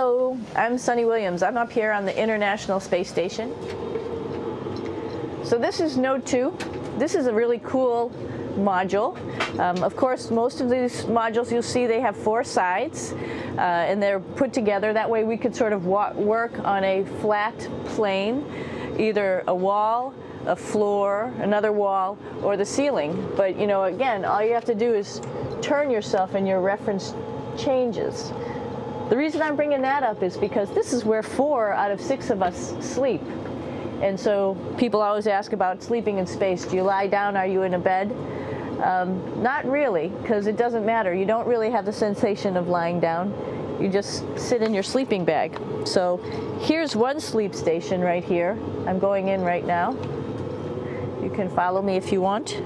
Hello, I'm Sunny Williams. I'm up here on the International Space Station. So this is Node 2. This is a really cool module. Of course, most of these modules you'll see they have 4 sides and they're put together. That way we could sort of work on a flat plane, either a wall, a floor, another wall, or the ceiling. But you know, again, all you have to do is turn yourself and your reference changes. The reason I'm bringing that up is because this is where 4 out of 6 of us sleep. And so people always ask about sleeping in space. Do you lie down? Are you in a bed? Not really, because it doesn't matter. You don't really have the sensation of lying down. You just sit in your sleeping bag. So here's one sleep station right here. I'm going in right now. You can follow me if you want.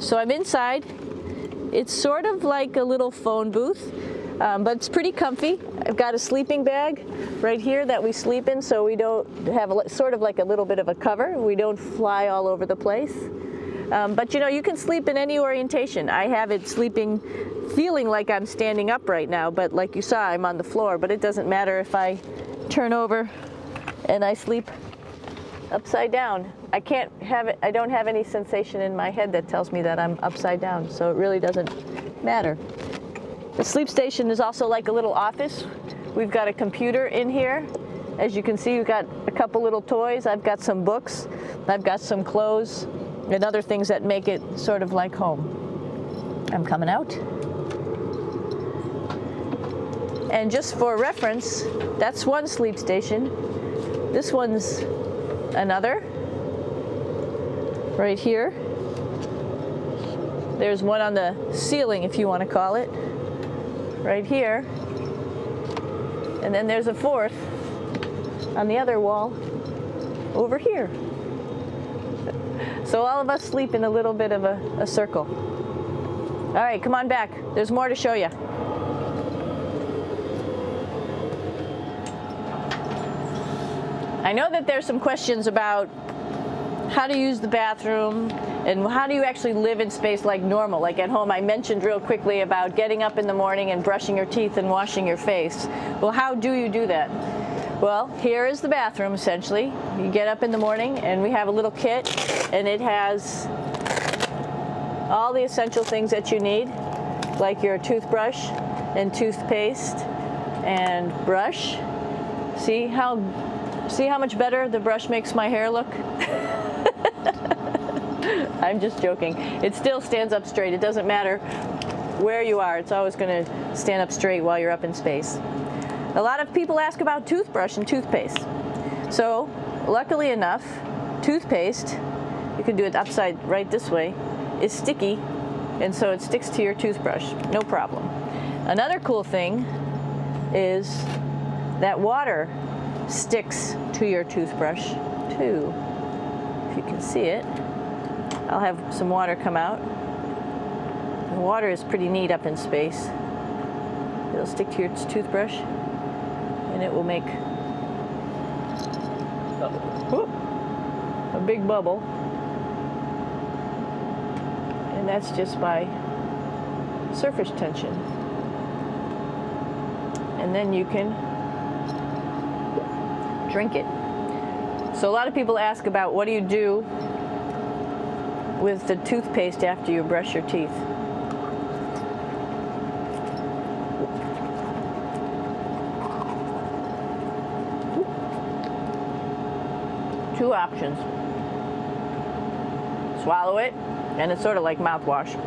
So I'm inside. It's sort of like a little phone booth, but it's pretty comfy. I've got a sleeping bag right here that we sleep in, so we don't have sort of like a little bit of a cover. We don't fly all over the place. But you know, you can sleep in any orientation. I have it sleeping, feeling like I'm standing up right now, but like you saw, I'm on the floor. But it doesn't matter if I turn over and I sleep upside down. I can't have it, I don't have any sensation in my head that tells me that I'm upside down, so it really doesn't matter. The sleep station is also like a little office. We've got a computer in here. As you can see, we've got a couple little toys. I've got some books. I've got some clothes and other things that make it sort of like home. I'm coming out. And just for reference, that's one sleep station. This one's another. Right here. There's one on the ceiling, if you want to call it. Right here. And then there's a 4th on the other wall over here. So all of us sleep in a little bit of a circle. All right, come on back. There's more to show you. I know that there's some questions about how to use the bathroom and how do you actually live in space like normal, like at home. I mentioned real quickly about getting up in the morning and brushing your teeth and washing your face. Well, how do you do that? Well, here is the bathroom essentially. You get up in the morning and we have a little kit and it has all the essential things that you need, like your toothbrush and toothpaste and brush. See how much better the brush makes my hair look? I'm just joking. It still stands up straight. It doesn't matter where you are. It's always going to stand up straight while you're up in space. A lot of people ask about toothbrush and toothpaste. So, luckily enough, toothpaste, you can do it upside right this way, is sticky, and so it sticks to your toothbrush. No problem. Another cool thing is that water sticks to your toothbrush too. If you can see it, I'll have some water come out. The water is pretty neat up in space. It'll stick to your toothbrush and it will make a big bubble. And that's just by surface tension. And then you can drink it. So a lot of people ask about what do you do with the toothpaste after you brush your teeth. Two options. Swallow it, and it's sort of like mouthwash,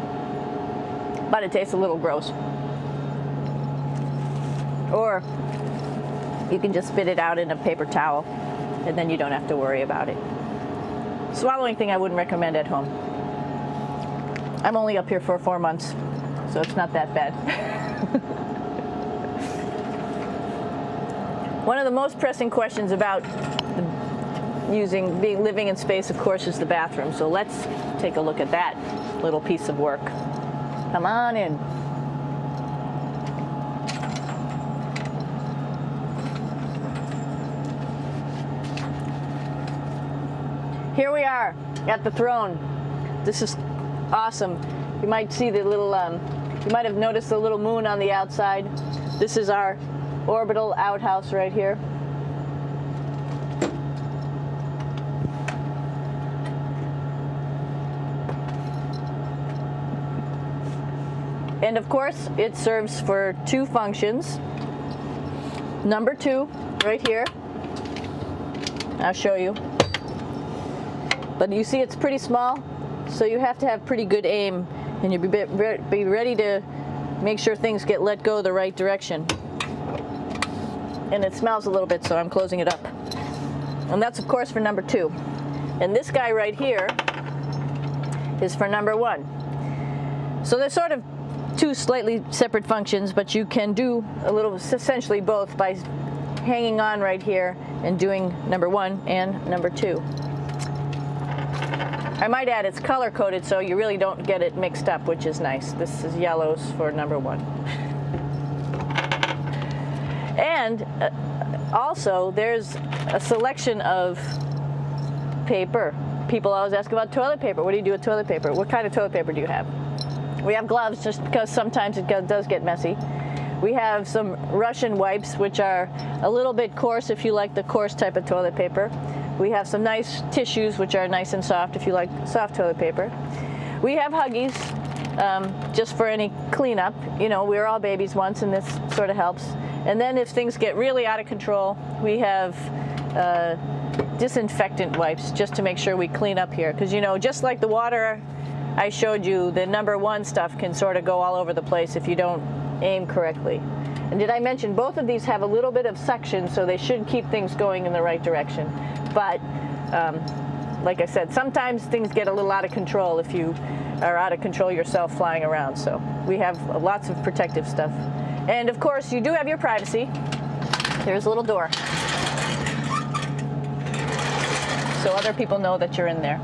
but it tastes a little gross. Or you can just spit it out in a paper towel, and then you don't have to worry about it. Swallowing thing I wouldn't recommend at home. I'm only up here for 4 months, so it's not that bad. One of the most pressing questions about living in space, of course, is the bathroom. So let's take a look at that little piece of work. Come on in. Here we are at the throne. This is awesome. You might see the little You might have noticed the little moon on the outside. This is our orbital outhouse right here. And of course, it serves for two functions. Number two, right here. I'll show you. But you see it's pretty small, so you have to have pretty good aim, and you'll be ready to make sure things get let go the right direction. And it smells a little bit, so I'm closing it up. And that's, of course, for number two. And this guy right here is for number one. So there's sort of two slightly separate functions, but you can do a little, essentially both, by hanging on right here and doing number one and number two. I might add it's color coded, so you really don't get it mixed up, which is nice. This is yellows for number one. And also there's a selection of paper. People always ask about toilet paper. What do you do with toilet paper? What kind of toilet paper do you have? We have gloves, just because sometimes it does get messy. We have some Russian wipes, which are a little bit coarse if you like the coarse type of toilet paper. We have some nice tissues, which are nice and soft if you like soft toilet paper. We have Huggies, just for any cleanup. You know, we were all babies once, and this sort of helps. And then if things get really out of control, we have disinfectant wipes, just to make sure we clean up here. Because, you know, just like the water I showed you, the number one stuff can sort of go all over the place if you don't aim correctly. And did I mention both of these have a little bit of suction, so they should keep things going in the right direction. But like I said, sometimes things get a little out of control if you are out of control yourself flying around. So we have lots of protective stuff. And of course, you do have your privacy. There's a little door, so other people know that you're in there.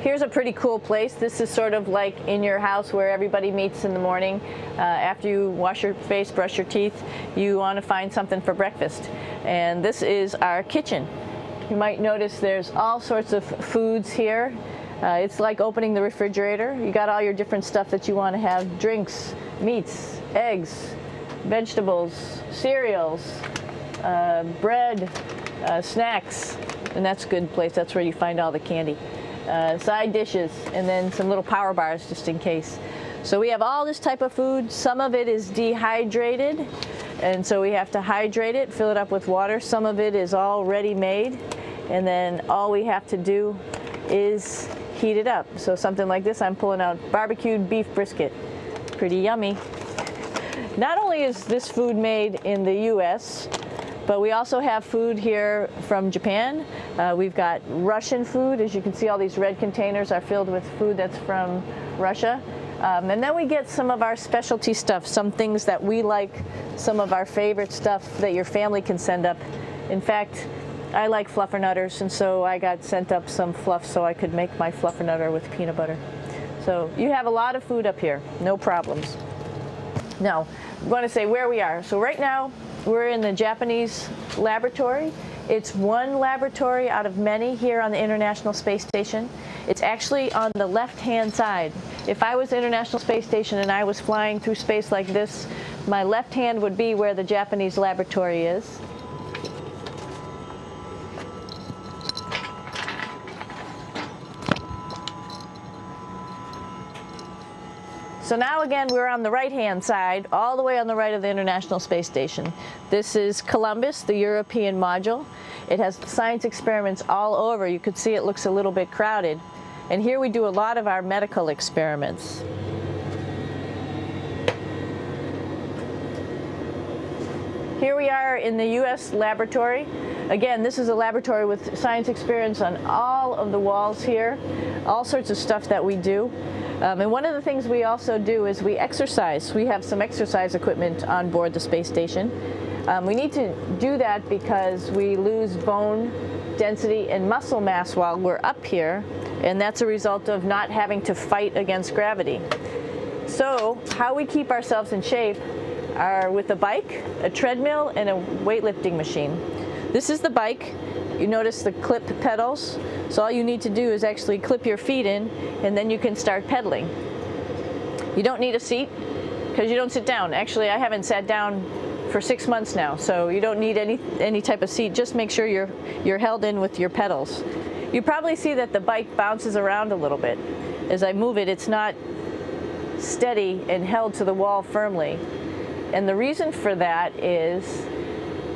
Here's a pretty cool place. This is sort of like in your house where everybody meets in the morning. After you wash your face, brush your teeth, you want to find something for breakfast. And this is our kitchen. You might notice there's all sorts of foods here. It's like opening the refrigerator. You got all your different stuff that you want to have: drinks, meats, eggs, vegetables, cereals, bread, snacks. And that's a good place. That's where you find all the candy. Side dishes, and then some little power bars just in case. So we have all this type of food. Some of it is dehydrated, and so we have to hydrate it, fill it up with water. Some of it is already made, and then all we have to do is heat it up. So something like this, I'm pulling out barbecued beef brisket. Pretty yummy. Not only is this food made in the US, but we also have food here from Japan. We've got Russian food. As you can see, all these red containers are filled with food that's from Russia. And then we get some of our specialty stuff, some things that we like, some of our favorite stuff that your family can send up. In fact, I like fluffernutters, and so I got sent up some fluff so I could make my fluffernutter with peanut butter. So you have a lot of food up here, no problems. Now, I'm going to say where we are. So right now, we're in the Japanese laboratory. It's one laboratory out of many here on the International Space Station. It's actually on the left-hand side. If I was International Space Station and I was flying through space like this, my left hand would be where the Japanese laboratory is. So now again, we're on the right-hand side, all the way on the right of the International Space Station. This is Columbus, the European module. It has science experiments all over. You could see it looks a little bit crowded. And here we do a lot of our medical experiments. Here we are in the US laboratory. Again, this is a laboratory with science experiments on all of the walls here, all sorts of stuff that we do. And one of the things we also do is we exercise. We have some exercise equipment on board the space station. We need to do that because we lose bone density and muscle mass while we're up here, and that's a result of not having to fight against gravity. So how we keep ourselves in shape are with a bike, a treadmill, and a weightlifting machine. This is the bike. You notice the clip pedals? So all you need to do is actually clip your feet in, and then you can start pedaling. You don't need a seat because you don't sit down. Actually, I haven't sat down for 6 months now, so you don't need any type of seat. Just make sure you're held in with your pedals. You probably see that the bike bounces around a little bit. As I move it, it's not steady and held to the wall firmly. And the reason for that is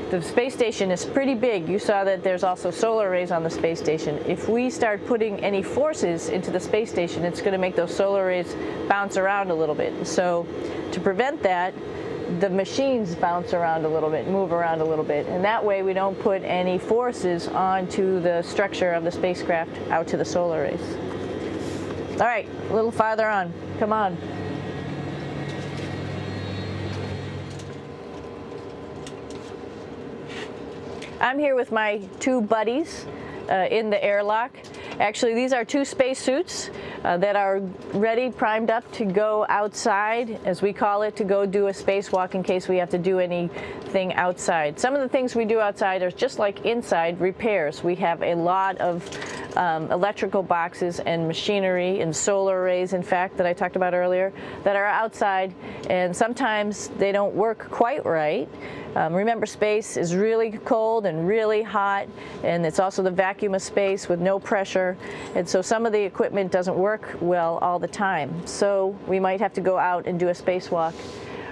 the space station is pretty big. You saw that there's also solar arrays on the space station. If we start putting any forces into the space station, it's going to make those solar arrays bounce around a little bit. So to prevent that, the machines bounce around a little bit, move around a little bit, and that way we don't put any forces onto the structure of the spacecraft out to the solar arrays. All right, a little farther on. Come on. I'm here with my two buddies in the airlock. Actually, these are two spacesuits that are ready, primed up to go outside, as we call it, to go do a spacewalk in case we have to do anything outside. Some of the things we do outside are just like inside, repairs. We have a lot of electrical boxes and machinery and solar arrays, in fact, that I talked about earlier, that are outside, and sometimes they don't work quite right. Remember, space is really cold and really hot, and it's also the vacuum of space with no pressure, and so some of the equipment doesn't work well all the time. So we might have to go out and do a spacewalk.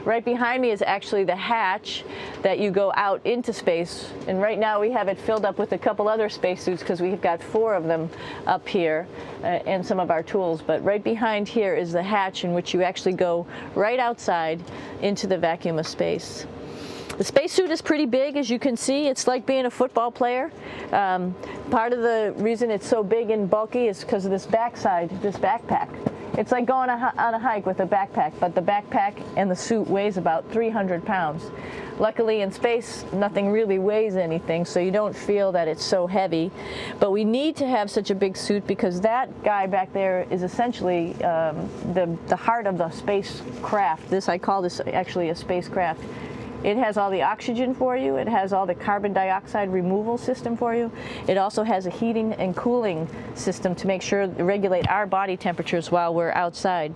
Right behind me is actually the hatch that you go out into space, and right now we have it filled up with a couple other spacesuits because we've got 4 of them up here and some of our tools. But right behind here is the hatch in which you actually go right outside into the vacuum of space. The spacesuit is pretty big, as you can see. It's like being a football player. Part of the reason it's so big and bulky is because of this backside, this backpack. It's like going on a hike with a backpack, but the backpack and the suit weighs about 300 pounds. Luckily in space, nothing really weighs anything, so you don't feel that it's so heavy. But we need to have such a big suit because that guy back there is essentially the heart of the spacecraft. I call this actually a spacecraft. It has all the oxygen for you. It has all the carbon dioxide removal system for you. It also has a heating and cooling system to make sure to regulate our body temperatures while we're outside.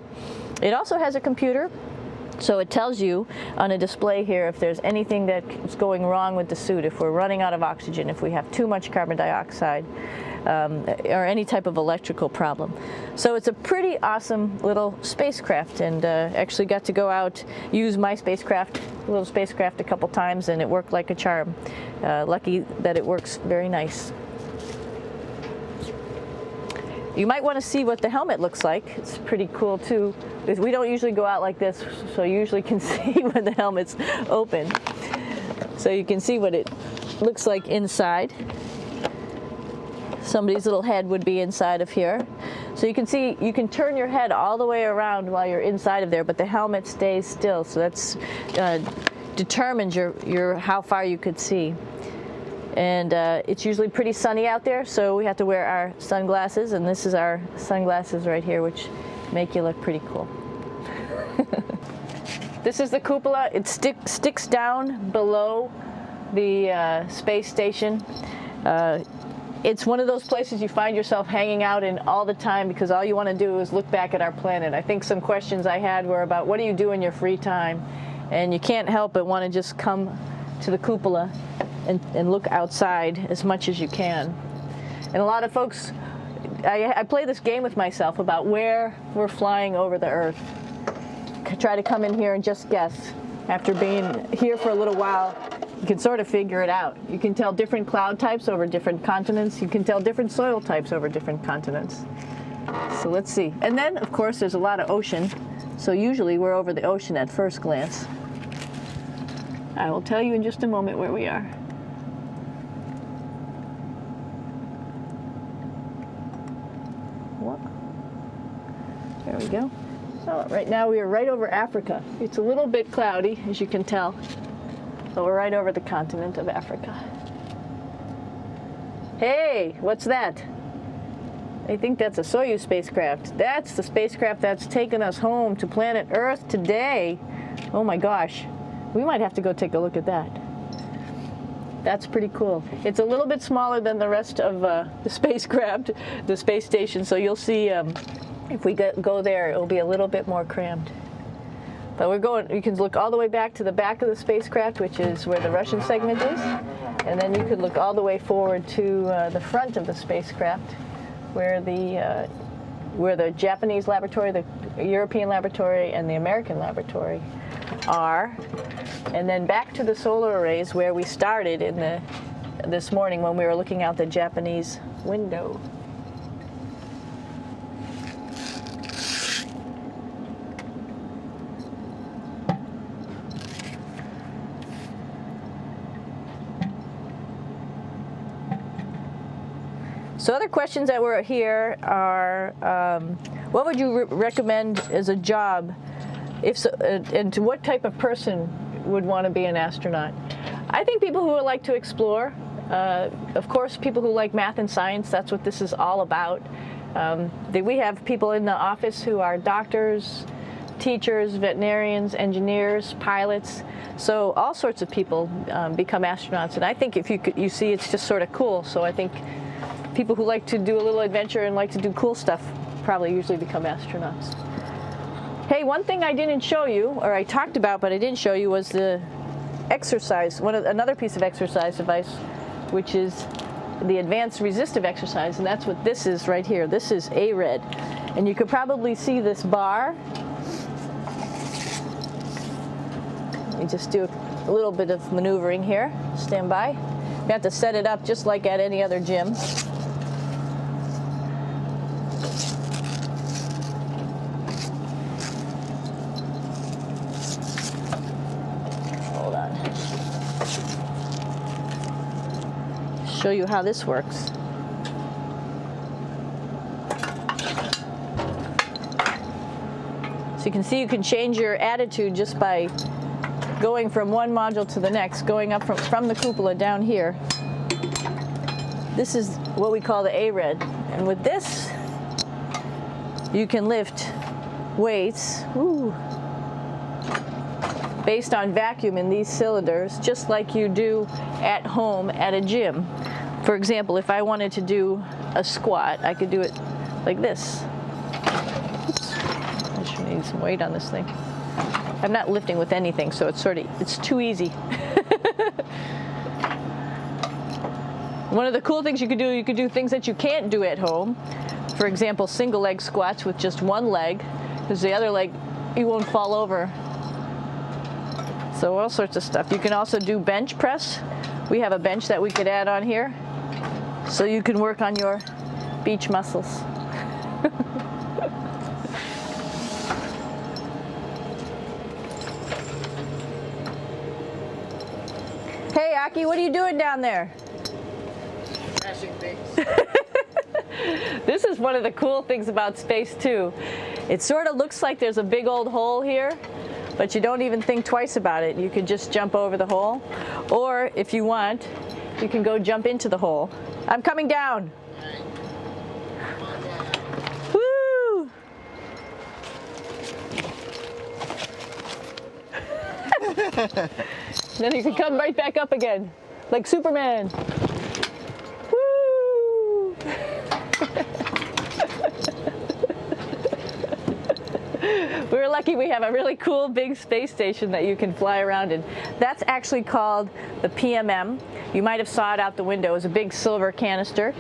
It also has a computer, so it tells you on a display here if there's anything that's going wrong with the suit, if we're running out of oxygen, if we have too much carbon dioxide, or any type of electrical problem. So it's a pretty awesome little spacecraft, and actually got to go out, use my little spacecraft a couple times, and it worked like a charm. Lucky that it works very nice. You might want to see what the helmet looks like. It's pretty cool too. We don't usually go out like this, so you usually can see when the helmet's open. So you can see what it looks like inside. Somebody's little head would be inside of here. So you can see, you can turn your head all the way around while you're inside of there, but the helmet stays still. So that's determines how far you could see. And it's usually pretty sunny out there, so we have to wear our sunglasses, and this is our sunglasses right here, which make you look pretty cool. This is the cupola. It sticks down below the space station. It's one of those places you find yourself hanging out in all the time because all you want to do is look back at our planet. I think some questions I had were about what do you do in your free time? And you can't help but want to just come to the cupola and look outside as much as you can. And a lot of folks, I play this game with myself about where we're flying over the Earth. Try to come in here and just guess. After being here for a little while, you can sort of figure it out. You can tell different cloud types over different continents. You can tell different soil types over different continents. So let's see. And then, of course, there's a lot of ocean. So usually we're over the ocean at first glance. I will tell you in just a moment where we are. There we go. So right now we are right over Africa. It's a little bit cloudy, as you can tell. So we're right over the continent of Africa. Hey, what's that? I think that's a Soyuz spacecraft. That's the spacecraft that's taken us home to planet Earth today. Oh my gosh. We might have to go take a look at that. That's pretty cool. It's a little bit smaller than the rest of the spacecraft, the space station, so you'll see if we go there, it'll be a little bit more crammed. But we're going, you can look all the way back to the back of the spacecraft, which is where the Russian segment is, and then you could look all the way forward to the front of the spacecraft, where the Japanese laboratory, the European laboratory, and the American laboratory are, and then back to the solar arrays where we started this morning when we were looking out the Japanese window. So other questions that were here are, what would you recommend as a job, and to what type of person would want to be an astronaut? I think people who would like to explore, of course people who like math and science, that's what this is all about. We have people in the office who are doctors, teachers, veterinarians, engineers, pilots, so all sorts of people become astronauts, and I think if you see it's just sort of cool, so I think people who like to do a little adventure and like to do cool stuff probably usually become astronauts. Hey, one thing I didn't show you, or I talked about but I didn't show you, was the exercise, another piece of exercise device, which is the advanced resistive exercise, and that's what this is right here. This is ARED, and you could probably see this bar. You just do a little bit of maneuvering here. Stand by. You have to set it up just like at any other gym. Show you how this works. So you can see you can change your attitude just by going from one module to the next, going up from the cupola down here. This is what we call the ARED, and with this you can lift weights based on vacuum in these cylinders, just like you do at home at a gym. For example, if I wanted to do a squat, I could do it like this. Oops. I should need some weight on this thing. I'm not lifting with anything, so it's too easy. One of the cool things you could do things that you can't do at home. For example, single leg squats with just one leg, because the other leg, you won't fall over. So all sorts of stuff. You can also do bench press. We have a bench that we could add on here, so you can work on your beach muscles. Hey, Aki, what are you doing down there? Crashing things. This is one of the cool things about space, too. It sort of looks like there's a big old hole here, but you don't even think twice about it. You can just jump over the hole, or if you want, you can go jump into the hole. I'm coming down. Woo! Then you can come right back up again, like Superman. Woo! We're lucky we have a really cool big space station that you can fly around in. That's actually called the PMM. You might have saw it out the window. It's a big silver canister.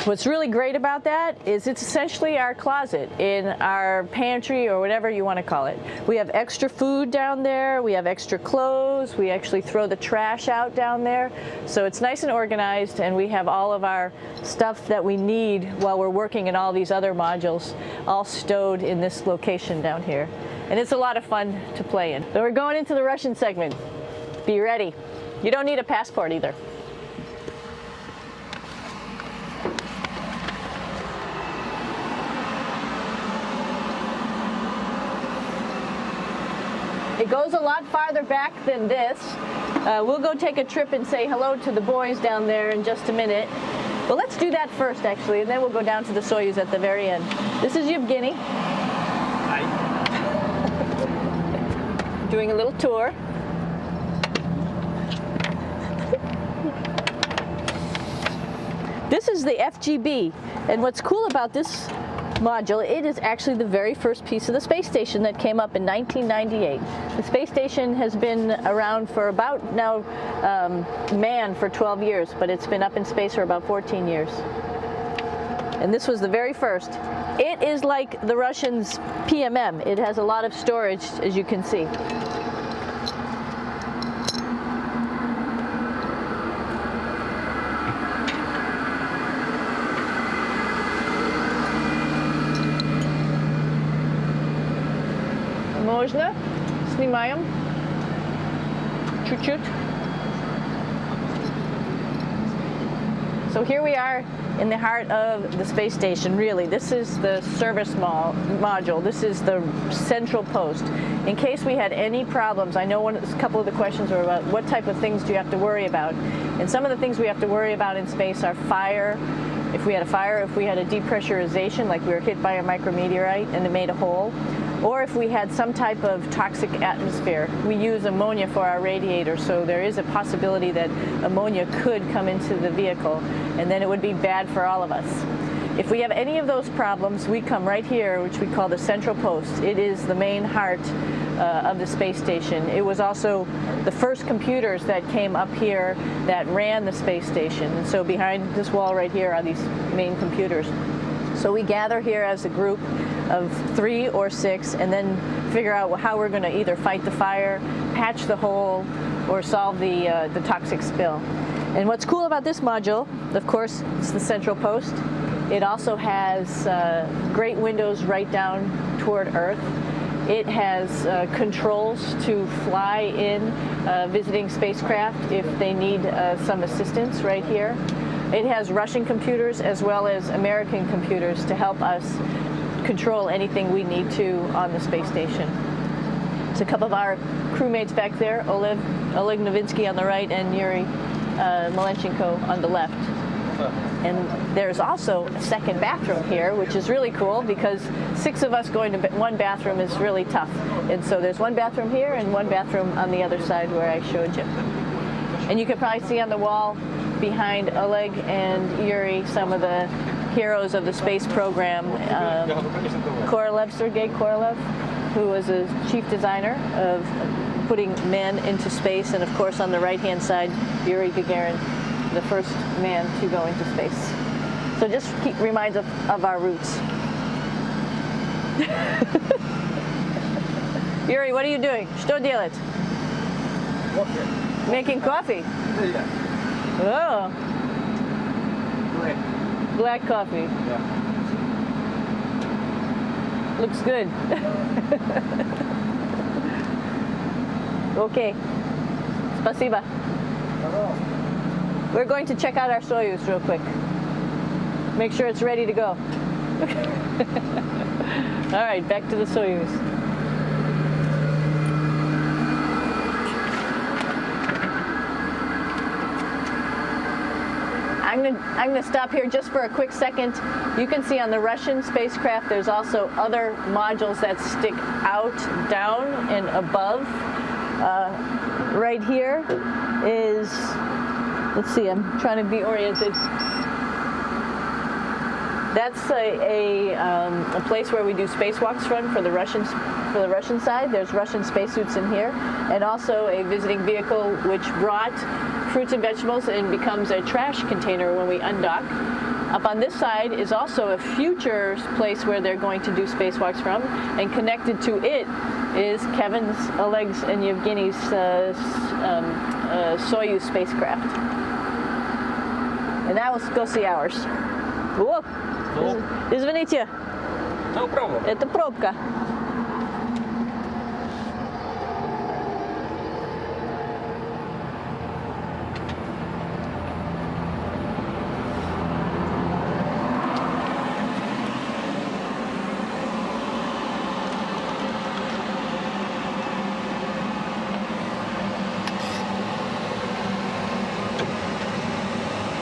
What's really great about that is it's essentially our closet in our pantry, or whatever you want to call it. We have extra food down there, we have extra clothes, we actually throw the trash out down there. So it's nice and organized, and we have all of our stuff that we need while we're working in all these other modules all stowed in this location down here. And it's a lot of fun to play in. So we're going into the Russian segment. Be ready. You don't need a passport either. It goes a lot farther back than this. We'll go take a trip and say hello to the boys down there in just a minute. But let's do that first, actually, and then we'll go down to the Soyuz at the very end. This is Yevgeny. Hi. Doing a little tour. This is the FGB, and what's cool about this module, it is actually the very first piece of the space station that came up in 1998. The space station has been around for about now manned for 12 years, but it's been up in space for about 14 years. And this was the very first. It is like the Russians' PMM. It has a lot of storage, as you can see. Можно? Снимаем. Чуть-чуть. So here we are in the heart of the space station, really. This is the service module. This is the central post. In case we had any problems, I know a couple of the questions were about what type of things do you have to worry about. And some of the things we have to worry about in space are fire. If we had a fire, if we had a depressurization, like we were hit by a micrometeorite and it made a hole, or if we had some type of toxic atmosphere. We use ammonia for our radiator, so there is a possibility that ammonia could come into the vehicle, and then it would be bad for all of us. If we have any of those problems, we come right here, which we call the central post. It is the main heart of the space station. It was also the first computers that came up here that ran the space station. And so behind this wall right here are these main computers. So we gather here as a group of 3 or 6 and then figure out how we're going to either fight the fire, patch the hole, or solve the toxic spill. And what's cool about this module, of course, it's the central post. It also has great windows right down toward Earth. It has controls to fly in visiting spacecraft if they need some assistance right here. It has Russian computers as well as American computers to help us control anything we need to on the space station. It's a couple of our crewmates back there, Oleg Novinsky on the right and Yuri Malenchenko on the left. And there's also a second bathroom here, which is really cool because 6 of us going to one bathroom is really tough. And so there's one bathroom here and one bathroom on the other side where I showed you. And you can probably see on the wall behind Oleg and Yuri some of the heroes of the space program. Sergei Korolev, who was a chief designer of putting men into space, and of course on the right-hand side, Yuri Gagarin, the first man to go into space. So just reminds us of our roots. Yuri, what are you doing? Что делать? Making coffee. Oh. Black coffee. Yeah. Looks good. Okay. Спасибо. We're going to check out our Soyuz real quick. Make sure it's ready to go. All right, back to the Soyuz. I'm going to stop here just for a quick second. You can see on the Russian spacecraft there's also other modules that stick out, down, and above. Right here is, let's see, I'm trying to be oriented. That's a place where we do spacewalks from for the Russian side. There's Russian spacesuits in here, and also a visiting vehicle which brought fruits and vegetables and becomes a trash container when we undock. Up on this side is also a future place where they're going to do spacewalks from, and connected to it is Kevin's, Oleg's, and Yevgeny's Soyuz spacecraft. And now let's go see ours. Whoa. Извините. No problem. Это пробка.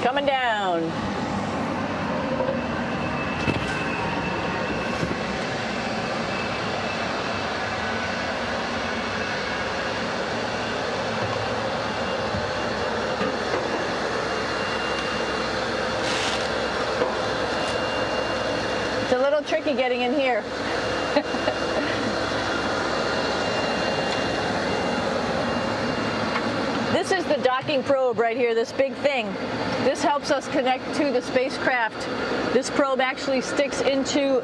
Coming down. It's a little tricky getting in here. This is the docking probe right here, this big thing. This helps us connect to the spacecraft. This probe actually sticks into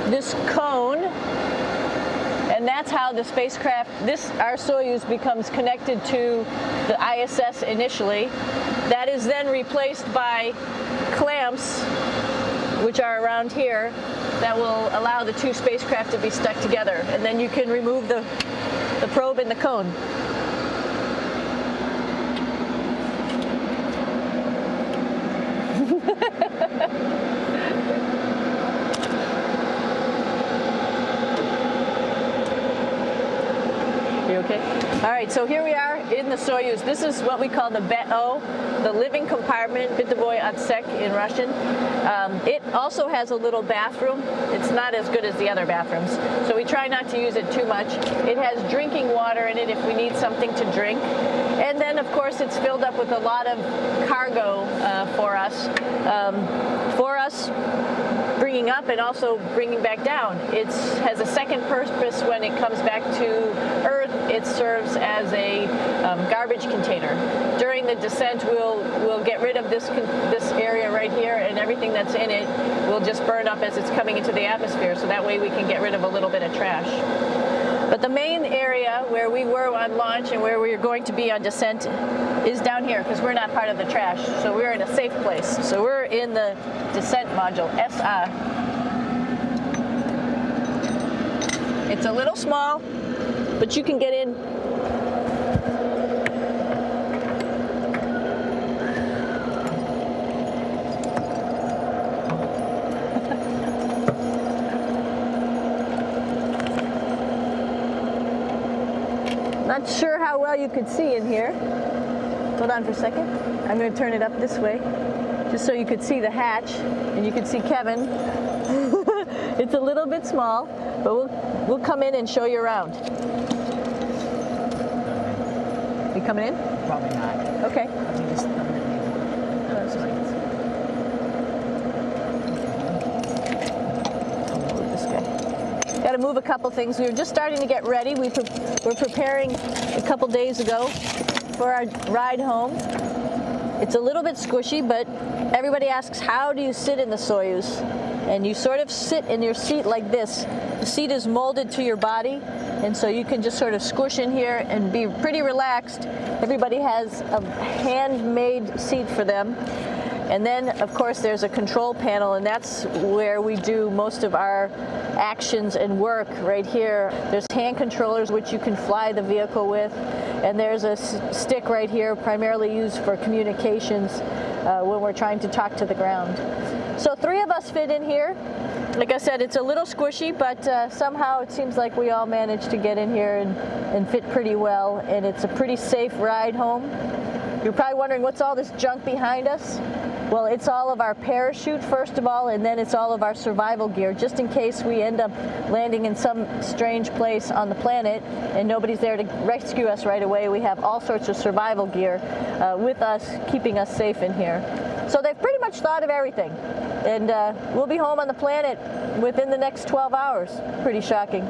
this cone, and that's how the spacecraft, our Soyuz, becomes connected to the ISS initially. That is then replaced by clamps, which are around here, that will allow the two spacecraft to be stuck together. And then you can remove the probe and the cone. You okay? All right, so here we are in the Soyuz. This is what we call the BEO, the living compartment, Bytovoy Otsek in Russian. It also has a little bathroom. It's not as good as the other bathrooms, so we try not to use it too much. It has drinking water in it if we need something to drink. And then, of course, it's filled up with a lot of cargo for us. Bringing up and also bringing back down. It has a second purpose when it comes back to Earth. It serves as a garbage container. During the descent, we'll get rid of this area right here, and everything that's in it will just burn up as it's coming into the atmosphere, so that way we can get rid of a little bit of trash. But the main area where we were on launch and where we're going to be on descent is down here, because we're not part of the trash. So we're in a safe place. So we're in the descent module, SA. It's a little small, but you can get in. Not sure how well you could see in here. Hold on for a second. I'm going to turn it up this way, just so you could see the hatch and you could see Kevin. It's a little bit small, but we'll come in and show you around. You coming in? Probably not. Okay. Let me just Got to move a couple things. We were just starting to get ready. We're preparing a couple days ago for our ride home. It's a little bit squishy, but everybody asks, how do you sit in the Soyuz? And you sort of sit in your seat like this. The seat is molded to your body, and so you can just sort of squish in here and be pretty relaxed. Everybody has a handmade seat for them. And then, of course, there's a control panel, and that's where we do most of our actions and work right here. There's hand controllers, which you can fly the vehicle with, and there's a stick right here, primarily used for communications when we're trying to talk to the ground. So 3 of us fit in here. Like I said, it's a little squishy, but somehow it seems like we all managed to get in here and fit pretty well, and it's a pretty safe ride home. You're probably wondering, what's all this junk behind us? Well, it's all of our parachute, first of all, and then it's all of our survival gear, just in case we end up landing in some strange place on the planet and nobody's there to rescue us right away. We have all sorts of survival gear with us, keeping us safe in here. So they've pretty much thought of everything. And we'll be home on the planet within the next 12 hours. Pretty shocking.